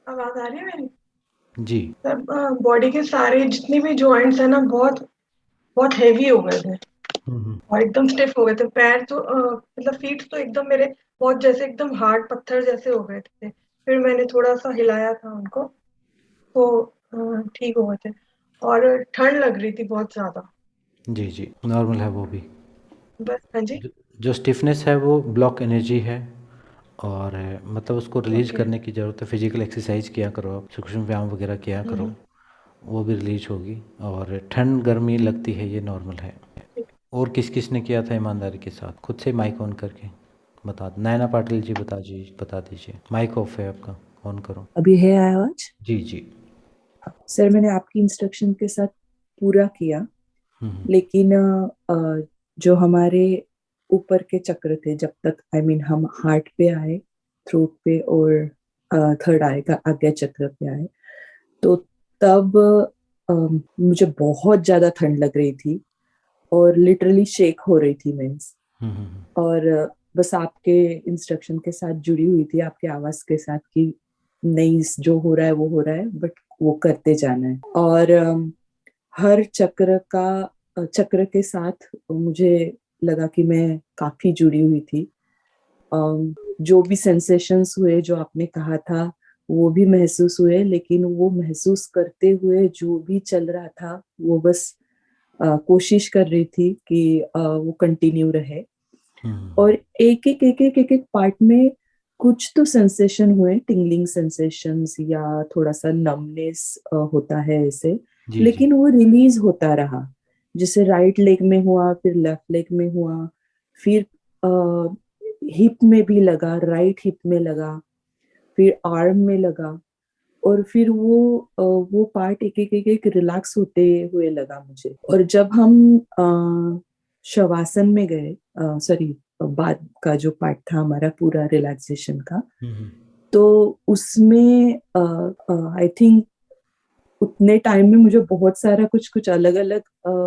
आवाज आ रही है मेरी? जी। सर, बॉडी के सारे जितने भी जॉइंट्स है ना, बहुत बहुत हेवी हो गए थे हम्म। और एकदम स्टिफ हो गए थे। पैर तो मतलब फीट तो एकदम मेरे बहुत जैसे एकदम हार्ड पत्थर जैसे हो गए थे। फिर मैंने थोड़ा सा हिलाया था उनको, तो ठीक हो गए थे। और ठंड लग रही थी बहुत ज्यादा। जी जी, नॉर्मल है वो भी। बस, हाँ जी। जो स्टिफनेस है वो ब्लॉक एनर्जी है। और मतलब उसको रिलीज ओके। करने की ज़रूरत है। फिजिकल एक्सरसाइज किया करो, आप सूक्ष्म व्यायाम वगैरह किया करो, हम्म। वो भी रिलीज होगी। और ठंड गर्मी लगती है, ये नॉर्मल है। ठीक। और किस किस ने किया था ईमानदारी के साथ, खुद से माइक ऑन करके बता दो। नैना पाटिल जी बता दीजिए, माइक ऑफ है आपका, ऑन करो। अभी है आवाज? जी जी। सर, मैंने आपकी इंस्ट्रक्शन के साथ पूरा किया, हम्म लेकिन जो हमारे ऊपर के चक्र थे, जब तक हम हार्ट पे आए, थ्रोट पे और थर्ड आएगा आज्ञा चक्र पे आए, तो तब मुझे बहुत ज्यादा ठंड लग रही थी और लिटरली शेक हो रही थी मीन्स। हम्म। और बस आपके इंस्ट्रक्शन के साथ जुड़ी हुई थी, आपके आवाज के साथ कि नहीं, जो हो रहा है वो हो रहा है, बट वो करते जाना है। और हर चक्र के साथ मुझे लगा कि मैं काफी जुड़ी हुई थी। जो भी सेंसेशंस हुए, जो आपने कहा था, वो भी महसूस हुए, लेकिन वो महसूस करते हुए जो भी चल रहा था वो बस कोशिश कर रही थी कि वो कंटिन्यू रहे। और एक एक पार्ट में कुछ तो सेंसेशन हुए, टिंगलिंग सेंसेशंस या थोड़ा सा नमनेस होता है ऐसे, जी जी। लेकिन वो रिलीज होता रहा। जैसे राइट लेग में हुआ, फिर लेफ्ट लेग में हुआ, फिर हिप में भी लगा, राइट हिप में लगा, फिर आर्म में लगा। और फिर वो पार्ट एक एक रिलैक्स होते हुए लगा मुझे। और जब हम शवासन में गए, सॉरी, बाद का जो पार्ट था हमारा पूरा रिलैक्सेशन का, हम्म। तो उसमें आई थिंक उतने टाइम में मुझे बहुत सारा कुछ कुछ अलग अलग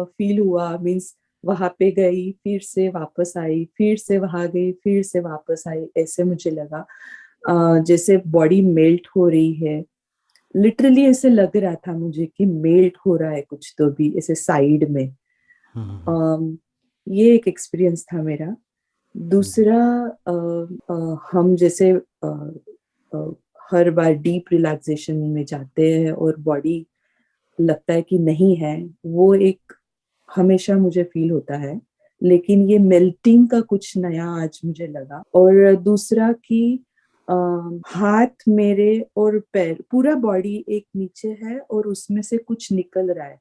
फील हुआ। मीन्स वहां पे गई, फिर से वापस आई, फिर से वहां गई, फिर से वापस आई, ऐसे मुझे लगा जैसे बॉडी मेल्ट हो रही है। लिटरली ऐसे लग रहा था मुझे कि मेल्ट हो रहा है कुछ तो भी ऐसे साइड में। हम्म। अम, ये एक एक्सपीरियंस था मेरा। जी। दूसरा, हम जैसे अ, हर बार डीप रिलैक्सेशन में जाते हैं और बॉडी लगता है कि नहीं है, वो एक हमेशा मुझे फील होता है। लेकिन ये मेल्टिंग का कुछ नया आज मुझे लगा। और दूसरा कि हाथ मेरे और पैर, पूरा बॉडी एक नीचे है और उसमें से कुछ निकल रहा है।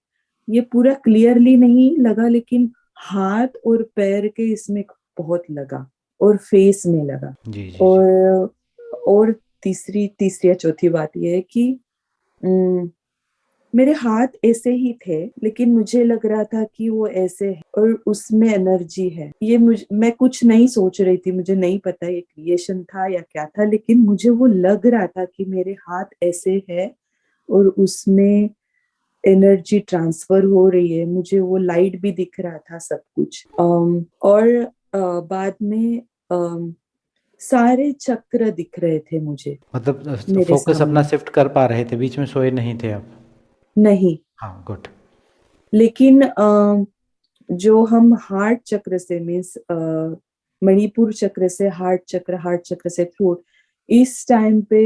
ये पूरा क्लियरली नहीं लगा, लेकिन हाथ और पैर के इसमें बहुत लगा और फेस में लगा। जी जी जी। और और तीसरी या चौथी बात यह है कि मेरे हाथ ऐसे ही थे, लेकिन मुझे लग रहा था कि वो ऐसे है और उसमें एनर्जी है। मैं कुछ नहीं सोच रही थी, मुझे नहीं पता ये क्रिएशन था या क्या था, लेकिन मुझे वो लग रहा था कि मेरे हाथ ऐसे है और उसमें एनर्जी ट्रांसफर हो रही है। मुझे वो लाइट भी दिख रहा था, सब कुछ। और बाद में सारे चक्र दिख रहे थे मुझे मतलब मेरे फोकस अपना सामने। शिफ्ट कर पा रहे थे, बीच में सोए नहीं थे आप? नहीं, हाँ, गुड। लेकिन जो हम हार्ट चक्र से, मीन्स मणिपुर चक्र से हार्ट चक्र से थ्रोट, इस टाइम पे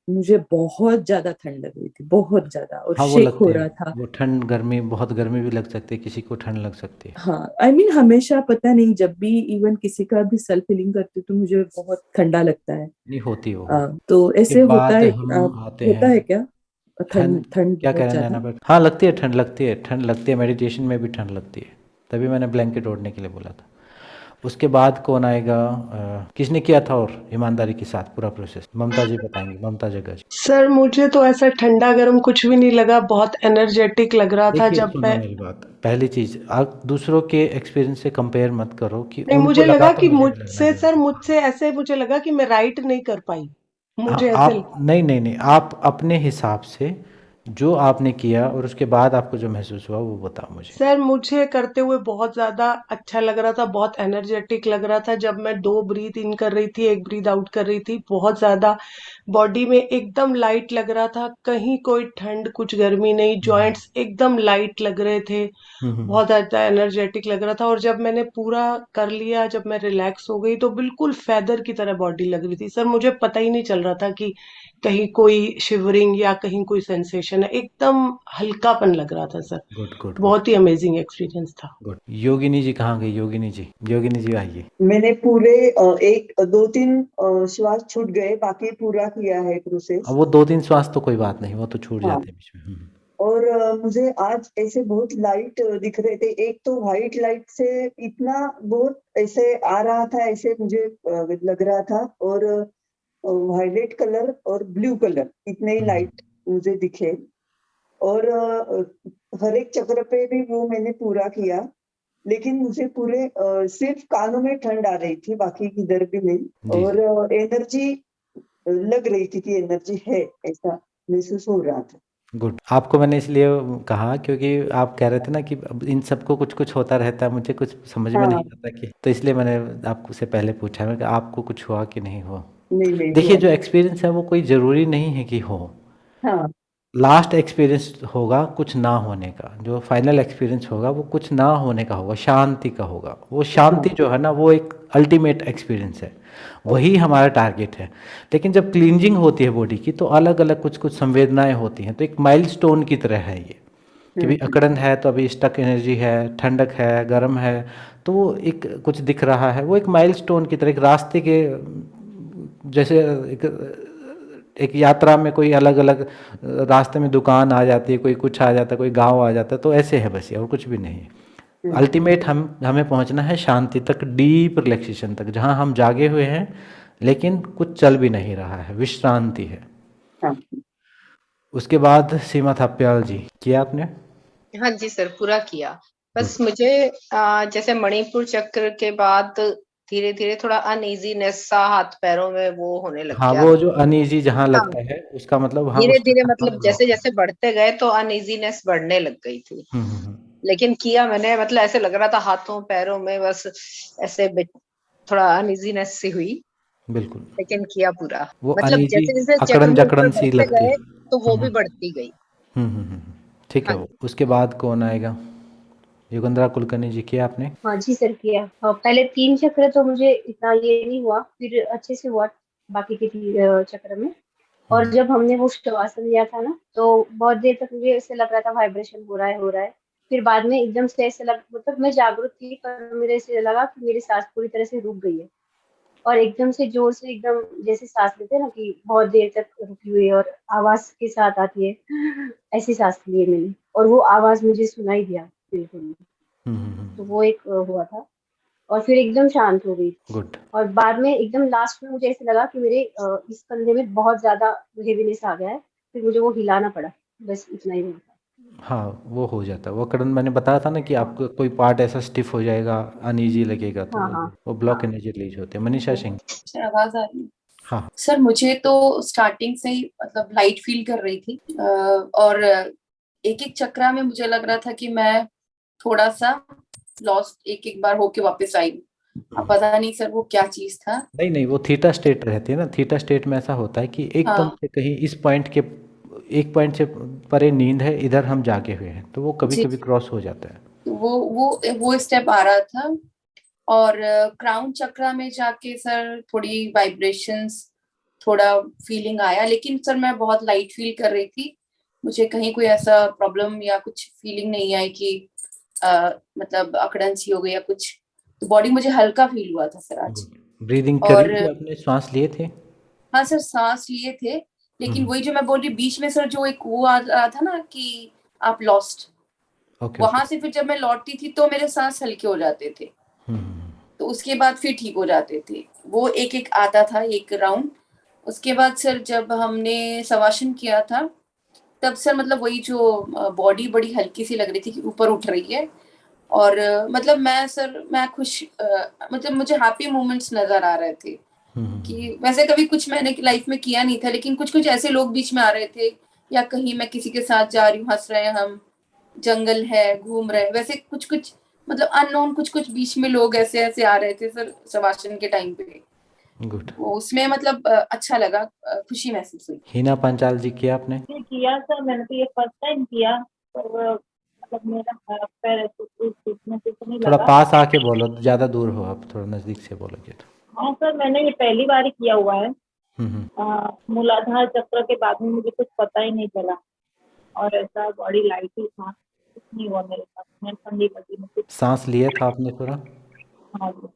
मुझे बहुत ज्यादा ठंड लग रही थी, बहुत ज्यादा, और हाँ, वो शेक हो लगते हैं। रहा था। वो ठंड गर्मी, बहुत गर्मी भी लग सकती है, किसी को ठंड लग सकती है। हाँ, हमेशा पता नहीं, जब भी इवन किसी का भी सेल्फ फीलिंग करती हूँ तो मुझे बहुत ठंडा लगता है। नहीं होती वो तो उसके ऐसे होता बाद है, हम आते होता हैं। है क्या? ठंड ठंड। ठंड क्या कह बहुत रहे हैं ज्यादा। नैना पर? हाँ, लगती है, ठंड लगती है, ठंड लगती है, मेडिटेशन में भी ठंड लगती है। तभी मैंने ब्लैंकेट ओढ़ने के लिए बोला था। उसके बाद कौन आएगा? किसने किया था और ईमानदारी के साथ पूरा प्रोसेस? ममता जी बताएंगी, ममता जग्गा जी। सर, मुझे तो ऐसा ठंडा गर्म कुछ भी नहीं लगा, बहुत एनर्जेटिक लग रहा था देखिए, जब सुनो मैं। मेरी बात। पहली चीज़, आप दूसरों के एक्सपीरियंस से कंपेयर मत करो कि नहीं, उनको मुझे लगा लगा तो कि मुझे भी लगना मुझसे, सर, जरूरी है। मुझसे ऐसे मुझे लगा कि मैं राइट नहीं कर पाई। हाँ, मुझे ऐसे आप नहीं नहीं नहीं, आप अपने हिसाब से जो आपने किया और उसके बाद आपको जो महसूस हुआ वो बताओ मुझे। सर, मुझे करते हुए बहुत ज्यादा अच्छा लग रहा था, बहुत एनर्जेटिक लग रहा था। जब मैं 2 ब्रीथ इन कर रही थी, 1 ब्रीथ आउट कर रही थी, बहुत ज्यादा बॉडी में एकदम लाइट लग रहा था, कहीं कोई ठंड कुछ गर्मी नहीं, जॉइंट्स एकदम लाइट लग रहे थे, बहुत ज्यादा एनर्जेटिक लग रहा था। और जब मैंने पूरा कर लिया, जब मैं रिलैक्स हो गई तो बिल्कुल फेदर की तरह बॉडी लग रही थी सर। मुझे पता ही नहीं चल रहा था कि कहीं कोई शिवरिंग या कहीं कोई सेंसेशन है, एकदम हल्कापन लग रहा था सर। गुड गुड गुड बहुत ही अमेजिंग एक्सपीरियंस था। गुड। योगिनी जी कहाँ गई? योगिनी जी, योगिनी जी आइए। मैंने पूरे एक दो तीन श्वास छूट गए, बाकी पूरा किया है प्रोसेस। अब वो 2-3 श्वास तो कोई बात नहीं, वो तो छूट हाँ, जाते हैं बीच में। और मुझे आज ऐसे बहुत लाइट दिख रहे थे। एक तो व्हाइट लाइट से इतना बहुत ऐसे आ रहा था, ऐसे मुझे लग रहा था, और वायलेट कलर और ब्लू कलर इतने ही लाइट मुझे दिखे। और हर एक चक्र पे भी वो मैंने पूरा किया, लेकिन मुझे पूरे सिर्फ कानों में ठंड आ रही थी, बाकी किधर भी नहीं। जी जी। और एनर्जी लग रही थी कि एनर्जी है, ऐसा महसूस हो रहा था। गुड। आपको मैंने इसलिए कहा क्योंकि आप कह रहे थे ना कि अब इन सबको कुछ कुछ होता रहता है, मुझे कुछ समझ में नहीं हाँ, आता कि, तो इसलिए मैंने आपको से पहले पूछा है कि आपको कुछ हुआ कि नहीं हुआ। नहीं नहीं देखिए, हुआ। जो एक्सपीरियंस है वो कोई ज़रूरी नहीं है कि हो। हाँ लास्ट एक्सपीरियंस होगा कुछ ना होने का, जो फाइनल एक्सपीरियंस होगा वो कुछ ना होने का होगा, शांति का होगा। वो शांति हाँ, जो है ना, वो एक अल्टीमेट एक्सपीरियंस है, वही हमारा टारगेट है। लेकिन जब क्लींजिंग होती है बॉडी की, तो अलग अलग कुछ कुछ संवेदनाएं होती हैं, तो एक माइलस्टोन की तरह है ये, कि भी अकड़न है तो अभी स्टक एनर्जी है, ठंडक है, गर्म है, तो वो एक कुछ दिख रहा है, वो एक माइलस्टोन की तरह, एक रास्ते के जैसे एक यात्रा में कोई अलग अलग रास्ते में दुकान आ जाती है, कोई कुछ आ जाता है, कोई गांव आ जाता है, तो ऐसे है बस ये, और कुछ भी नहीं है। अल्टीमेट हमें पहुंचना है शांति तक, डीप रिलैक्सेशन तक, जहां हम जागे हुए हैं लेकिन कुछ चल भी नहीं रहा है, विश्रांति है। हाँ। उसके बाद सीमा थाप्याल जी, किया आपने? हाँ जी सर, पूरा किया। गुड। बस मुझे जैसे मणिपुर चक्र के बाद धीरे धीरे थोड़ा अनइजीनेस सा हाथ पैरों में वो होने लग हाँ, गया वो था। जो अनईजी जहाँ हाँ, लगता है उसका मतलब, हाँ धीरे उसका धीरे थक्का मतलब ब्लॉक जैसे है। जैसे बढ़ते गए तो अनइजीनेस बढ़ने लग गई थी। हम्म। लेकिन किया मैंने, मतलब ऐसे लग रहा था हाथों पैरों में बस ऐसे थोड़ा अनइजीनेस सी हुई, बिल्कुल। लेकिन किया पूरा। वो मतलब अनईजी जैसे जैसे चक्र अकड़न में ऊपर जकड़न सी बढ़ते लगती गए है। तो वो हम्म भी बढ़ती गई। ठीक है। हाँ वो उसके बाद कौन आएगा? युगंधरा कुलकर्णी जी, किया आपने? हाँ जी सर, किया। पहले 3 चक्र तो मुझे इतना ये नहीं हुआ, फिर अच्छे से हुआ बाकी के चक्र में। और जब हमने वो शवासन लिया था ना, तो बहुत देर तक मुझे ऐसे लग रहा था वाइब्रेशन हो रहा है। फिर बाद में एकदम से ऐसे मतलब मैं जागरूक थी, पर मेरे से लगा कि मेरी सांस पूरी तरह से रुक गई है। और एकदम से जोर से, एकदम जैसे सांस लेते हैं ना कि बहुत देर तक रुकी हुई है और आवाज के साथ आती है, ऐसी सांस ली है मैंने, और वो आवाज मुझे सुनाई दिया बिल्कुल। तो वो एक हुआ था। और फिर एकदम शांत हो गई। गुड। और बाद में एकदम लास्ट में मुझे ऐसे लगा कि मेरे इस कंधे में बहुत ज्यादा हेवीनेस आ गया है, फिर मुझे वो हिलाना पड़ा। बस इतना ही हुआ था। हाँ, वो हो जाता है, वो अकड़न मैंने बताया था ना कि हाँ आपको कोई पार्ट ऐसा स्टिफ हो जाएगा, अनईजी लगेगा, तो हाँ हाँ वो ब्लॉक हाँ। एनर्जी रिलीज होते हैं। मनीषा सिंह। सर आवाज आ रही है? हाँ। सर मुझे तो स्टार्टिंग से ही मतलब लाइट फील कर रही थी, और एक एक चक्रा में मुझे लग रहा था कि मैं थोड़ा सा लॉस्ट एक एक बार होके वापस आई। अब पता नहीं सर वो क्या चीज था। नहीं नहीं, वो थीटा स्टेट रहती है ना, थीटा स्टेट में ऐसा होता है कि एकदम हाँ से कहीं इस पॉइंट के, एक पॉइंट से परे नींद है, इधर हम जागे हुए हैं, तो वो कभी जी। कभी क्रॉस हो जाता है। तो वो स्टेप आ रहा था। और क्राउन चक्रा में जाके सर थोड़ी वाइब्रेशंस, थोड़ा फीलिंग आया, लेकिन सर मैं बहुत लाइट फील कर रही थी। मुझे कहीं कोई ऐसा प्रॉब्लम या कुछ फीलिंग नहीं आई कि मतलब अकड़न सी हो गई या कुछ। तो बॉडी मुझे हल्का फील हुआ था सर आज। ब्रीदिंग करी और थी आपने? श्वास लिए थे? हाँ सर, सांस लिए थे, लेकिन वही जो मैं बोल रही बीच में सर, जो एक वो आ रहा था ना कि आप लॉस्ट, ओके ओके। वहां से फिर जब मैं लौटती थी तो मेरे सांस हल्के हो जाते थे। तो उसके बाद फिर ठीक हो जाते थे। वो एक एक आता था एक राउंड। उसके बाद सर जब हमने शवासन किया था, तब सर मतलब वही जो बॉडी बड़ी हल्की सी लग रही थी कि ऊपर उठ रही है। और मतलब मैं खुश, मतलब मुझे हैप्पी मोमेंट्स नजर आ रहे थे कि वैसे कभी कुछ मैंने लाइफ में किया नहीं था, लेकिन कुछ कुछ ऐसे लोग बीच में आ रहे थे, या कहीं मैं किसी के साथ जा रही हूँ, हंस रहे हैं हम, जंगल है, घूम रहे हैं, वैसे कुछ कुछ मतलब अननोन कुछ कुछ बीच में लोग ऐसे ऐसे आ रहे थे सर शवासन के टाइम पे। गुड। उसमें मतलब अच्छा लगा, खुशी महसूस हुई। हिना पंचाल जी, किया आपने? किया सर, मैंने तो ये फर्स्ट टाइम किया, पर मतलब मेरा हाथ पैर ऐसे कुछ टूटने से तो नहीं थोड़ा लगा। पास आके बोलो, ज्यादा दूर हो आप, थोड़ा नजदीक से बोलोगे तो। हाँ सर, मैंने ये पहली बार ही किया हुआ है। मूलाधार चक्र के बाद में मुझे कुछ पता ही नहीं चला, और ऐसा बॉडी लाइट ही था, कुछ नहीं हुआ मेरे साथ, मैं ठंडी लगी मुझे। सांस लिए था आपने पूरा? हाँ जी।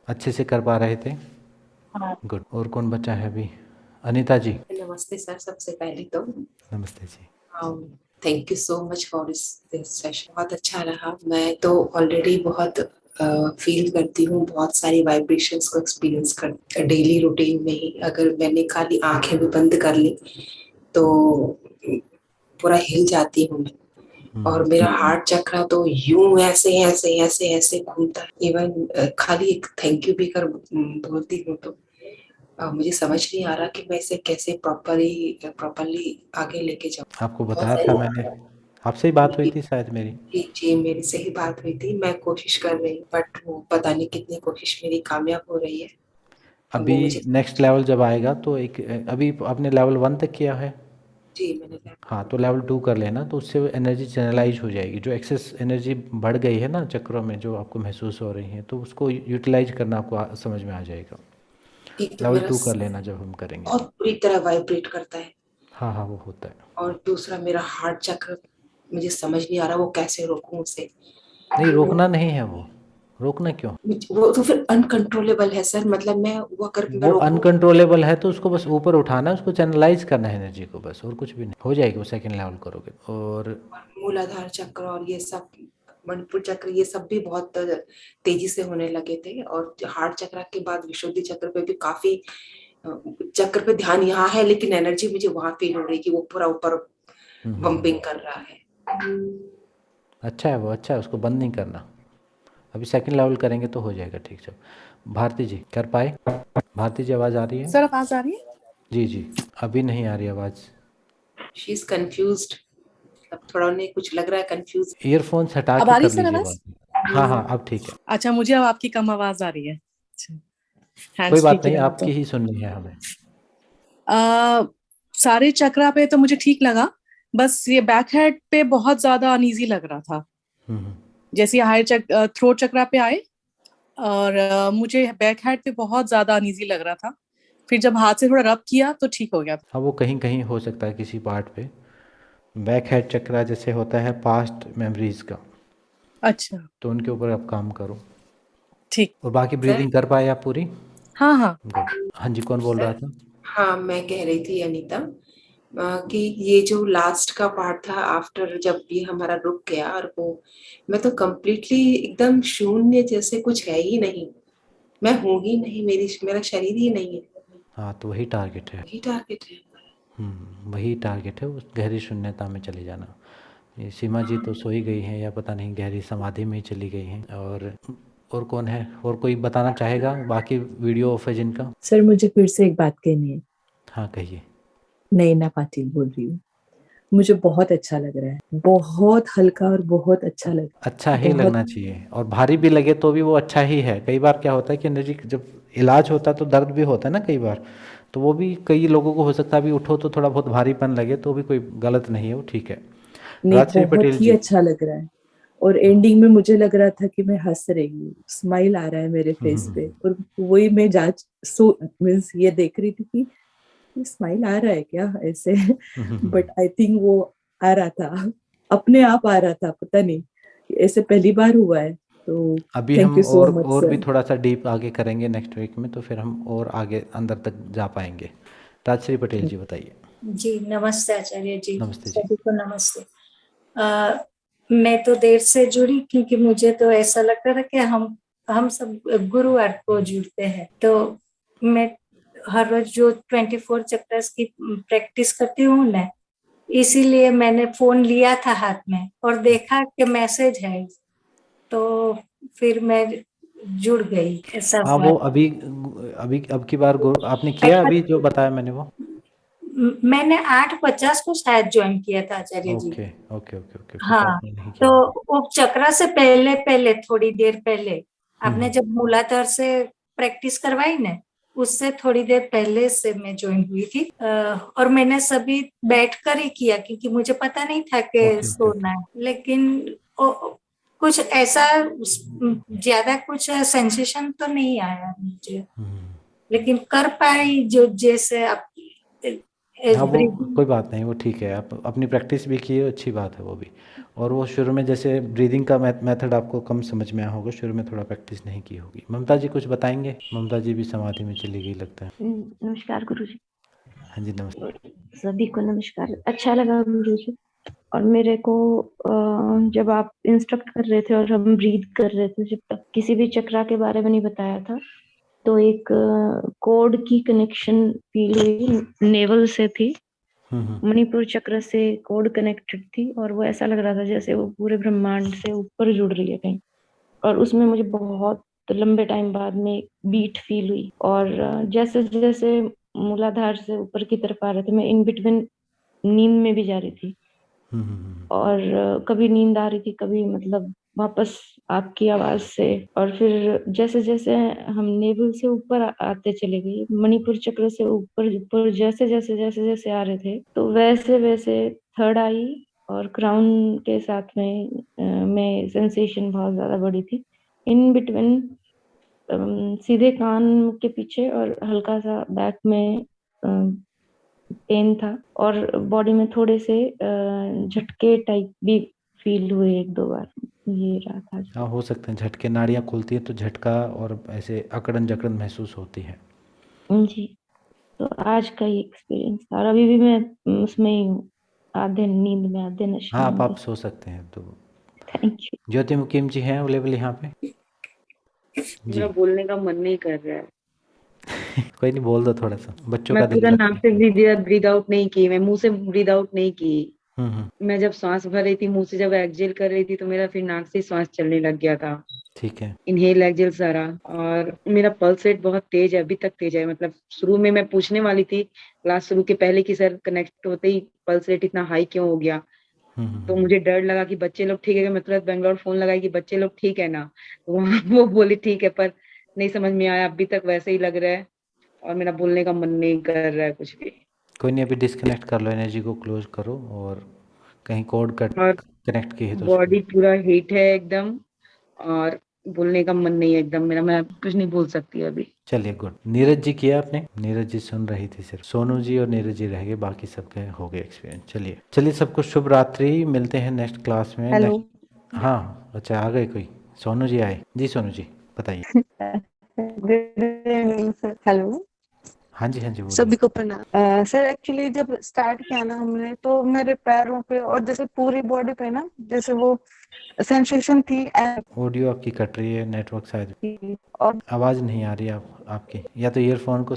अच्छे से कर पा रहे थे? हाँ। गुड। और कौन बचा है अभी? अनीता जी। नमस्ते सर, सबसे पहले तो नमस्ते जी। Thank you so much for this session, बहुत अच्छा रहा। मैं तो ऑलरेडी बहुत फील करती हूँ, बहुत सारी वाइब्रेशंस को एक्सपीरियंस कर डेली रूटीन में ही। अगर मैंने खाली आंखें भी बंद कर ली तो पूरा हिल जाती हूँ मैं, और मेरा हार्ट चक्र तो यूं ऐसे ऐसे ऐसे ऐसे घूमता है। इवन खाली एक थैंक यू भी कर बोलती हूँ तो मुझे समझ नहीं आ रहा कि मैं इसे कैसे प्रॉपरली आगे लेके जाऊँ। आपको बताया था मैंने, आपसे ही बात हुई थी शायद मेरी। जी, मेरी से ही बात हुई थी। मैं कोशिश कर रही हूँ, बट वो पता नहीं कितनी कोशिश मेरी कामयाब हो रही है। अभी नेक्स्ट लेवल जब आएगा तो एक, अभी आपने लेवल 1 तक किया है? जी मैंने। हाँ, तो लेवल 2 कर लेना, तो उससे एनर्जी चैनलाइज हो जाएगी। जो एक्सेस एनर्जी बढ़ गई है ना चक्रों में, जो आपको महसूस हो रही है, तो उसको यूटिलाइज करना आपको समझ में आ जाएगा। तो लेवल 2 कर लेना जब हम करेंगे। बहुत बुरी तरह वाइब्रेट करता है। हाँ हाँ, वो होता है। और दूसरा मेरा हार्ट चक्र, मुझे समझ नहीं आ रहा वो कैसे रोकूं उसे। नहीं, रोकना नहीं है वो, रोकना क्यों? वो तो फिर अनकंट्रोलेबल है सर, मतलब मैं वो अगर मैं वो अनकंट्रोलेबल है तो उसको बस ऊपर उठाना है, उसको चैनलाइज करना है एनर्जी को, बस, और कुछ भी नहीं। हो जाएगी वो सेकंड लेवल करोगे। और मूलाधार चक्र और ये सब, मणिपुर चक्र, ये सब भी बहुत तेजी से होने लगे थे। और हार्ट चक्र के बाद विशुद्धि चक्र पे भी काफी, चक्र पे ध्यान यहाँ है लेकिन एनर्जी मुझे वहां फील हो रही है कि वो पूरा ऊपर बम्पिंग कर रहा है। अच्छा है वो, अच्छा है, उसको बंद नहीं करना। अभी सेकंड लेवल करेंगे तो हो जाएगा ठीक। सब भारती जी कर पाए? भारती जी आवाज़ आ रही है? सर आवाज़ आ रही है? जी जी, अभी नहीं आ रही आवाज़। शी इज कंफ्यूज्ड, थोड़ा उन्हें कुछ लग रहा है कंफ्यूज। ईयरफोन्स हटा अब के आ रही कर सर लीजिए आवाज़? बात। हाँ हाँ, अब ठीक है। अच्छा, मुझे अब आपकी कम आवाज़ आ रही है। कोई बात नहीं, आपकी ही सुननी है हमें। सारे चक्रा पे तो मुझे ठीक लगा, बस ये बैक हेड पे बहुत ज्यादा अनईजी लग रहा था। जैसे हायर थ्रोट चक्रा पे आए और मुझे बैक हेड पे बहुत ज्यादा अनईजी लग रहा था। फिर जब हाथ से थोड़ा रब किया तो ठीक हो गया। हाँ, वो कहीं कहीं हो सकता है किसी पार्ट पे। बैक हेड चक्रा जैसे होता है पास्ट मेमोरीज का। अच्छा, तो उनके ऊपर आप काम करो। ठीक। और बाकी ब्रीदिंग कर पाए आप पूरी? हाँ हाँ। हाँ जी, कौन बोल रहा था? हाँ, मैं कह रही थी अनीता कि ये जो लास्ट का पार्ट था आफ्टर, जब ये हमारा रुक गया, और वो मैं तो कम्प्लीटली एकदम शून्य, जैसे कुछ है ही नहीं, मैं हूँ ही नहीं, मेरा शरीर ही नहीं है। हाँ, तो वही टारगेट है। वही टारगेट है। वही टारगेट है, उस गहरी शून्यता में चले जाना। ये सीमा जी तो सोई गई हैं, या पता नहीं गहरी समाधि में ही चली गई हैं। और कौन है? और कोई बताना चाहेगा? बाकी वीडियो ऑफ है जिनका? सर मुझे फिर से एक बात कहनी है। हाँ कहिए। नैना पाटिल बोल रही हूँ। मुझे बहुत अच्छा लग रहा है, बहुत हल्का और बहुत अच्छा लग। अच्छा ही लगना चाहिए, और भारी भी लगे तो भी वो अच्छा ही है। कई बार क्या होता है कि एनर्जी, जब इलाज होता है तो दर्द भी होता है ना कई बार, तो वो भी कई लोगों को हो सकता है अभी उठो तो थोड़ा बहुत भारीपन लगे, तो भी कोई गलत नहीं है, वो ठीक है। नहीं, बहुत ही अच्छा लग रहा है। और एंडिंग में मुझे लग रहा था कि मैं हंस रही हूँ, स्माइल आ रहा है मेरे फेस पे, और वही मैं मीन्स ये देख रही थी कि स्माइल आ रहा है क्या ऐसे। बट आई थिंक वो आ रहा था, अपने आप आ रहा था, पता नहीं ऐसे पहली बार हुआ है। तो अभी थैंक हम यू सो मच और सर। भी थोड़ा सा डीप आगे करेंगे नेक्स्ट वीक में, तो फिर हम और आगे अंदर तक जा पाएंगे। राजश्री पटेल जी बताइए। जी नमस्ते आचार्य जी। नमस्ते जी। सभी को नमस्ते। मैं तो देर से जुड़ी क्योंकि मुझे तो ऐसा लगता था कि हम सब गुरुवार को जुड़ते हैं, तो मैं हर रोज जो 24 चैप्टर्स की प्रैक्टिस करती हूँ ना, इसीलिए मैंने फोन लिया था हाथ में और देखा कि मैसेज है, तो फिर मैं जुड़ गई। ऐसा हाँ, वो अभी अब की बार आपने किया अभी जो बताया मैंने वो? मैंने 8:50 को शायद ज्वाइन किया था Acharya ji. Okay okay okay okay. हाँ, तो वो चक्रा से पहले थोड़ी देर पहले आपने जब मूलाधार से प्रैक्टिस करवाई ना, उससे थोड़ी देर पहले से मैं ज्वाइन हुई थी और मैंने सभी बैठकर ही किया क्योंकि मुझे पता नहीं था कि सोना है, लेकिन कुछ ऐसा ज्यादा कुछ सेंसेशन तो नहीं आया मुझे, लेकिन कर पाई जो जैसे आप हाँ, वो कोई बात नहीं, वो ठीक है, आप अपनी प्रैक्टिस भी की है, अच्छी बात है वो भी। और वो शुरू में जैसे ब्रीदिंग का मेथड आपको कम समझ में आया होगा, शुरू में थोड़ा प्रैक्टिस नहीं की होगी। ममता जी कुछ बताएंगे? ममता जी भी समाधि में चली गई लगता है। नमस्कार गुरुजी। हाँ जी नमस्कार। सभी को नमस्कार। अच्छा लगा गुरुजी। और मेरे को जब आप इंस्ट्रक्ट कर रहे थे और हम ब्रीथ कर रहे थे, जब तक किसी भी चक्रा के बारे में नहीं बताया था, तो एक कोड की कनेक्शन फील हुई, नेवल से थी, मणिपुर चक्र से कोड कनेक्टेड थी, और वो ऐसा लग रहा था जैसे वो पूरे ब्रह्मांड से ऊपर जुड़ रही है कहीं। और उसमें मुझे बहुत लंबे टाइम बाद में बीट फील हुई, और जैसे जैसे मूलाधार से ऊपर की तरफ आ रहे थे, मैं इन बिटवीन नींद में भी जा रही थी, और कभी नींद आ रही थी, कभी मतलब वापस आपकी आवाज से। और फिर जैसे जैसे हम नेवल से ऊपर आते चले गए, मणिपुर चक्र से ऊपर ऊपर जैसे जैसे जैसे जैसे आ रहे थे, तो वैसे वैसे थर्ड आई और क्राउन के साथ में सेंसेशन बहुत ज्यादा बड़ी थी। इन बिटवीन सीधे कान के पीछे और हल्का सा बैक में पेन था, और बॉडी में थोड़े से झटके टाइप भी फील हुए एक दो बार। ये रहा था। हाँ, हो सकते हैं झटके, नाड़ियाँ खुलती है तो झटका और ऐसे अकड़न जकड़न महसूस होती है जी। तो आज का ही एक्सपीरियंस था, और अभी भी मैं उसमें ही हूँ, आधे नींद में आधे नशे हाँ, में। आप सो सकते हैं। तो थैंक यू। ज्योति मुकीम जी हैं अवेलेबल यहाँ पे? मेरा बोलने का मन नहीं कर रहा है। कोई नहीं, बोल दो थोड़ा सा, बच्चों मैं का दिल पूरा लगता नाक से ब्रीद आउट नहीं की, मैं मुंह से ब्रीद आउट नहीं की। है। मैं जब सांस भर रही थी मुंह से, जब एक्सहेल कर रही थी, तो मेरा फिर नाक से सांस चलने लग गया था। ठीक है। इनहेल एक्सहेल सारा। और मेरा पल्स रेट बहुत तेज है, अभी तक तेज है। मतलब शुरू में मैं पूछने वाली थी क्लास शुरू के पहले कि सर कनेक्ट होते ही पल्स रेट इतना हाई क्यों हो गया, तो मुझे डर लगा कि बच्चे लोग ठीक है, मैं तुरंत बेंगलोर फोन लगाई कि बच्चे लोग ठीक है ना, तो वो बोली ठीक है, पर नहीं समझ में आया, अभी तक वैसे ही लग रहा है, और मेरा बोलने का मन नहीं कर रहा है कुछ भी। कोई नहीं, अभी डिस्कनेक्ट कर लो, एनर्जी को क्लोज करो, और कहीं कोड कनेक्ट की है तो बॉडी पूरा हीट है एकदम, और बोलने का मन नहीं है एकदम मेरा, मैं कुछ नहीं बोल सकती अभी। चलिए गुड। नीरज जी किया आपने? नीरज जी सुन रही थी सिर्फ, सोनू जी और नीरज जी रह गए, बाकी सबके हो गए एक्सपीरियंस। चलिए सबको शुभ रात्रि, मिलते हैं नेक्स्ट क्लास में। हेलो। हाँ अच्छा, आ गए कोई? सोनू जी आए जी, सोनू जी बताइए। हेलो। हाँ जी हाँ जी, सभी को प्रणाम। सर एक्चुअली जब स्टार्ट किया ना हमने, तो मेरे पैरों पे और जैसे पूरी बॉडी पे ना जैसे वो सेंसेशन थी। ऑडियो आपकी कट रही है, नेटवर्क शायद, और आवाज नहीं आ रही आपकी, या तो ईयरफोन को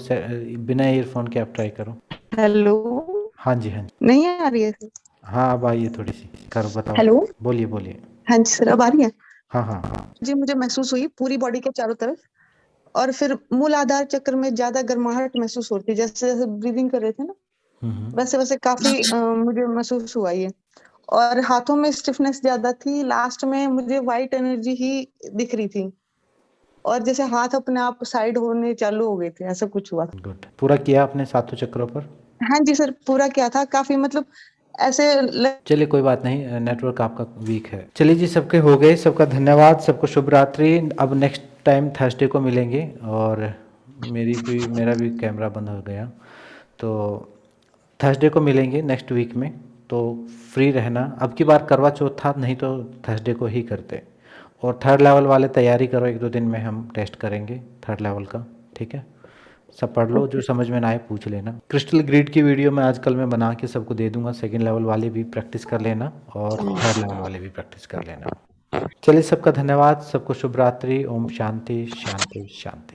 बिना ईयरफोन के आप ट्राई करो। हेलो। हाँ जी हाँ जी, नहीं आ रही है सर? हाँ अब आई है थोड़ी सी, करो बताओ। हेलो। बोलिए। हाँ जी सर, अब आ रही है? हाँ जी, मुझे महसूस हुई पूरी बॉडी के चारों तरफ, और फिर मूलाधार चक्र में ज्यादा गर्माहट महसूस होती है, जैसे जैसे ब्रीदिंग कर रहे थे ना, वैसे वैसे काफी मुझे महसूस हुआ ये। और हाथों में स्टिफनेस ज्यादा थी, लास्ट में मुझे वाइट एनर्जी ही दिख रही थी, और जैसे हाथ अपने आप साइड होने चालू हो गए थे, ऐसा कुछ हुआ। गुड। पूरा किया आपने 7 चक्रों पर? हाँ जी सर, पूरा किया था, काफी मतलब ऐसे चलिए कोई बात नहीं, नेटवर्क आपका वीक है। चलिए जी, सबके हो गए, सबका धन्यवाद, सबको शुभ रात्रि। अब नेक्स्ट टाइम थर्सडे को मिलेंगे, और मेरा भी कैमरा बंद हो गया, तो थर्सडे को मिलेंगे नेक्स्ट वीक में। तो फ्री रहना। अब की बार करवा चौथ था, नहीं तो थर्सडे को ही करते। और थर्ड लेवल वाले तैयारी करो, 1-2 दिन में हम टेस्ट करेंगे थर्ड लेवल का, ठीक है? सब पढ़ लो, जो समझ में ना आए पूछ लेना। क्रिस्टल ग्रिड की वीडियो मैं आजकल मैं बना के सबको दे दूंगा, सेकंड लेवल वाले भी प्रैक्टिस कर लेना, और थर्ड लेवल वाले भी प्रैक्टिस कर लेना। चलिए सबका धन्यवाद, सबको शुभ रात्रि। ओम शांति शांति शांति।